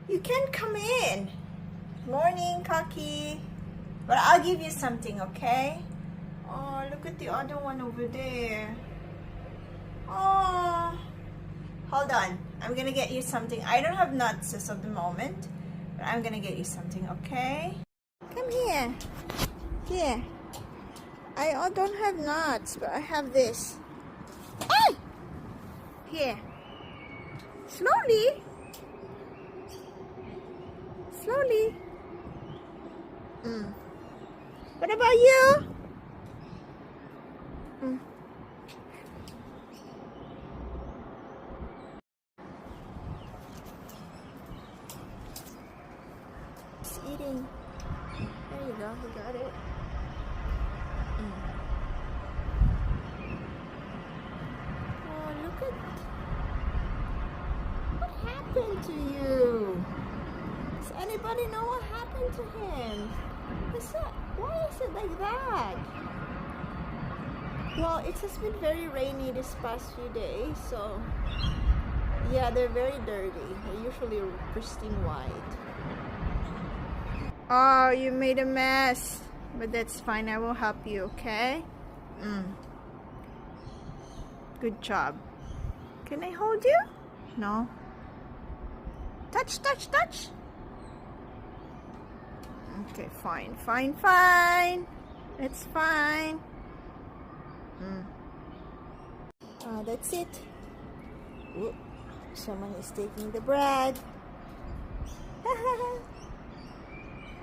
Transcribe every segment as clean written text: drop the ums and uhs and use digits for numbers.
You can't come in. Morning, Kaki. But I'll give you something, okay? Oh, look at the other one over there. Oh. Hold on. I'm gonna get you something. I don't have nuts as of the moment, but I'm gonna get you something, okay? Come here. Here. I don't have nuts, but I have this. Hey! Here. Slowly. Slowly. What about you? It's eating. There you go. You got it. Oh, look at... What happened to you? Does anybody know what happened to him? Why is it like that? Well, it has been very rainy this past few days, so yeah, they're very dirty. They're usually pristine white. Oh, you made a mess, but that's fine. I will help you, okay? Good job. Can I hold you? No. Touch, touch, touch. Okay, fine, fine, fine. It's fine. That's it. Ooh, someone is taking the bread.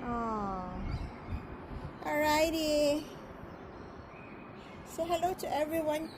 Oh. Alrighty. Say hello to everyone.